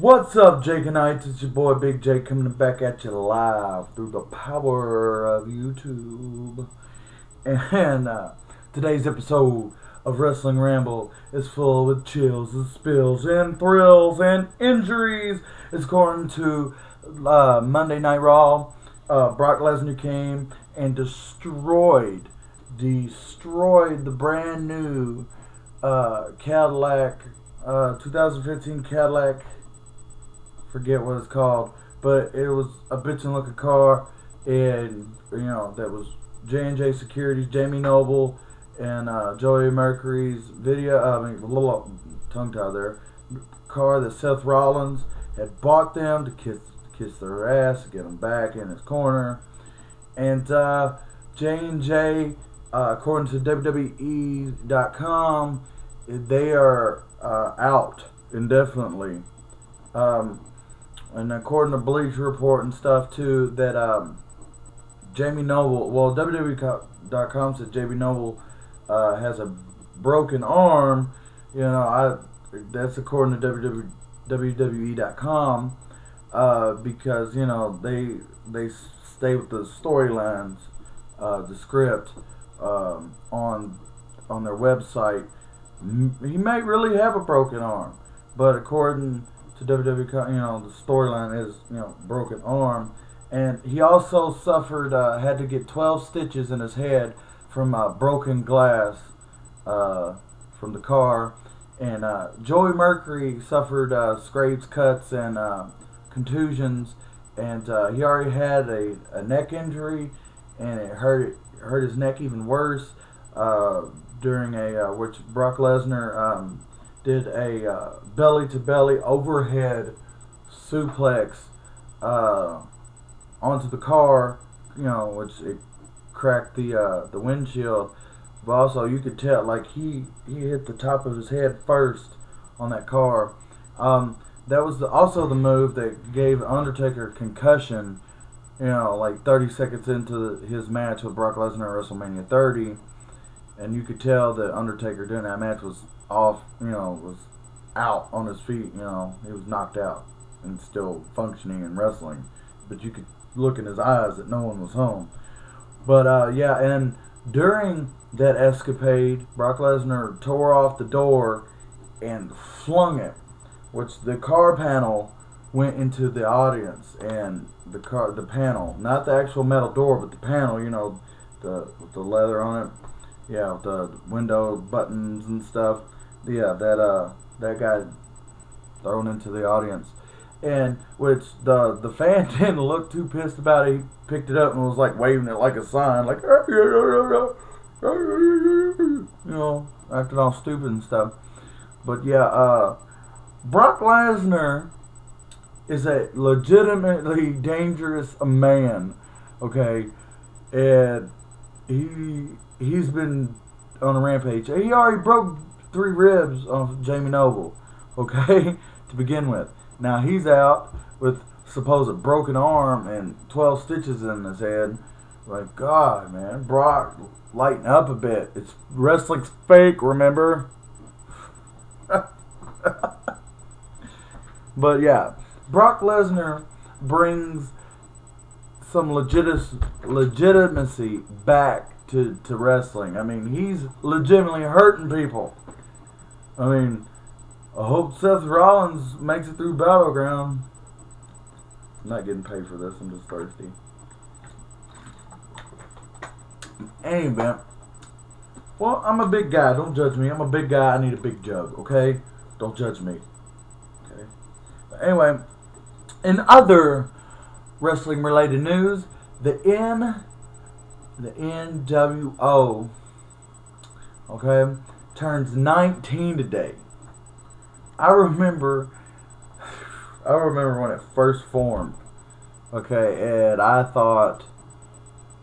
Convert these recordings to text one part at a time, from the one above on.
What's up, Jakeinites? It's your boy Big Jake coming back at you live through the power of YouTube. And today's episode of Wrestling Ramble is full with chills and spills and thrills and injuries. It's according to Monday Night Raw. Brock Lesnar came and destroyed the brand new Cadillac, 2015 Cadillac. Forget what it's called, but it was a bitchin' looking car, and that was J&J Securities, Jamie Noble, and Joey Mercury's tongue tied there, car that Seth Rollins had bought them to kiss their ass, to get them back in his corner, and J&J, according to WWE.com, they are out indefinitely. And according to Bleacher Report and stuff too, that Jamie Noble, WWE.com said Jamie Noble has a broken arm. That's according to WWE.com because they stay with the storylines, the script on their website. He may really have a broken arm, but according to WWE, the storyline is, broken arm. And he also suffered, had to get 12 stitches in his head from broken glass from the car. And Joey Mercury suffered scrapes, cuts, and contusions. And he already had a neck injury, and it hurt his neck even worse during which Brock Lesnar did a belly-to-belly overhead suplex onto the car, which it cracked the windshield. But also, you could tell, like, he hit the top of his head first on that car. That was also the move that gave Undertaker concussion, like 30 seconds into his match with Brock Lesnar at WrestleMania 30. And you could tell that Undertaker during that match was off, was out on his feet, he was knocked out and still functioning and wrestling. But you could look in his eyes that no one was home. But, and during that escapade, Brock Lesnar tore off the door and flung it, which the car panel went into the audience, and the panel, not the actual metal door, but the panel, with the leather on it. Yeah, with the window buttons and stuff. Yeah, that got thrown into the audience, and which the fan didn't look too pissed about it. He picked it up and was like waving it like a sign, like acting all stupid and stuff. But yeah, Brock Lesnar is a legitimately dangerous man. Okay, and he's been on a rampage. He already broke 3 ribs off Jamie Noble, okay, to begin with. Now he's out with supposed broken arm and 12 stitches in his head. Like, God, man, Brock, lighten up a bit. It's wrestling's fake, remember? But yeah, Brock Lesnar brings some legitimacy back to wrestling. I mean, he's legitimately hurting people. I mean, I hope Seth Rollins makes it through Battleground. I'm not getting paid for this, I'm just thirsty. Anyway, well, I'm a big guy, don't judge me. I'm a big guy, I need a big jug, okay? Don't judge me. Okay. But anyway, in other wrestling related news, the NWO, okay, turns 19 today. I remember when it first formed, okay, and I thought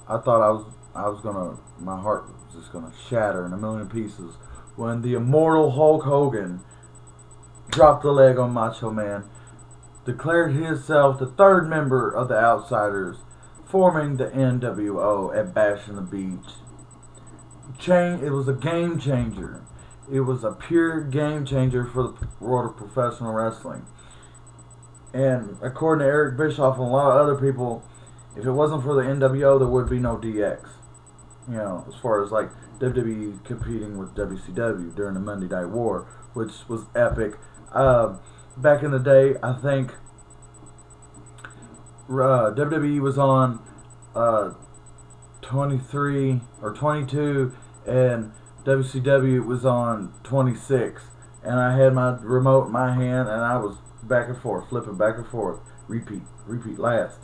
I was gonna, my heart was just gonna shatter in a million pieces when the immortal Hulk Hogan dropped the leg on Macho Man, declared himself the 3rd member of the Outsiders, forming the NWO at Bash in the Beach. It was a game changer. It was a pure game changer for the world of professional wrestling. And according to Eric Bischoff and a lot of other people, if it wasn't for the NWO, there would be no DX. You know, as far as like WWE competing with WCW during the Monday Night War, which was epic. Back in the day, I think WWE was on 23 or 22, and WCW was on 26. And I had my remote in my hand, and I was back and forth, flipping back and forth, repeat, last.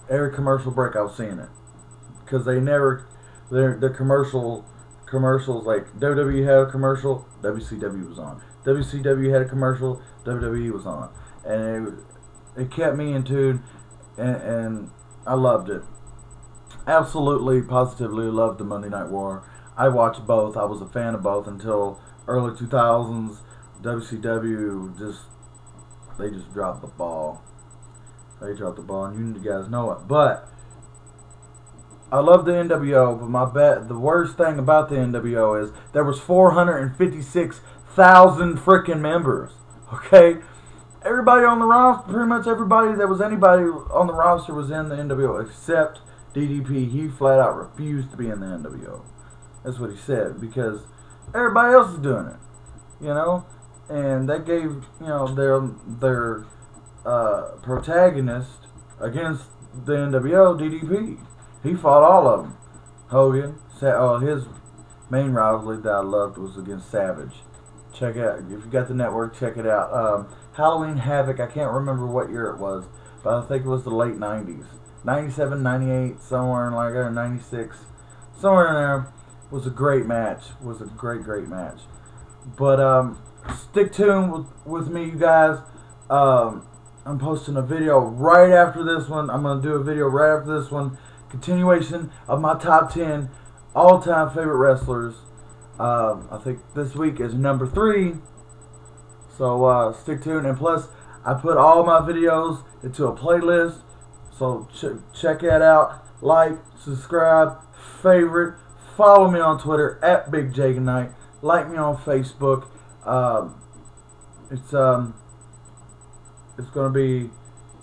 Every commercial break, I was seeing it, because they never, their commercials like WWE had a commercial, WCW was on. WCW had a commercial, WWE was on, and it kept me in tune, and I loved it. Absolutely, positively loved the Monday Night War. I watched both. I was a fan of both until early 2000s. WCW they just dropped the ball. They dropped the ball, and you guys know it. But I love the NWO, but the worst thing about the NWO is there was 456,000 freaking members. Okay? Everybody on the roster, pretty much everybody that was anybody on the roster was in the NWO except DDP. He flat out refused to be in the NWO. That's what he said, because everybody else is doing it, you know, and that gave, you know, their protagonist against the NWO, DDP. He fought all of them. Hogan, his main rivalry that I loved was against Savage. Check it out. If you got the network, check it out. Halloween Havoc, I can't remember what year it was, but I think it was the late 90s. 97, 98, somewhere in like there, 96. Somewhere in there. Was a great match. Was a great match. But stick tuned with me, you guys. I'm posting a video right after this one. I'm going to do a video right after this one. Continuation of my top 10 all-time favorite wrestlers. I think this week is number 3. So stick tuned. And plus, I put all my videos into a playlist. So check that out. Like, subscribe, favorite. Follow me on Twitter at Big Jakeinites. Like me on Facebook. It's going to be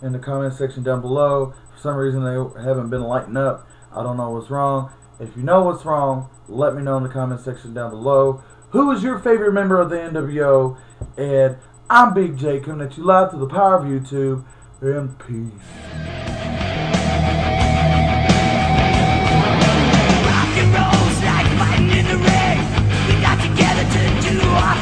in the comment section down below. For some reason they haven't been lighting up. I don't know what's wrong. If you know what's wrong, let me know in the comment section down below. Who is your favorite member of the NWO? And I'm Big J, coming at you live through the power of YouTube. And peace. In the ring, we got together to do our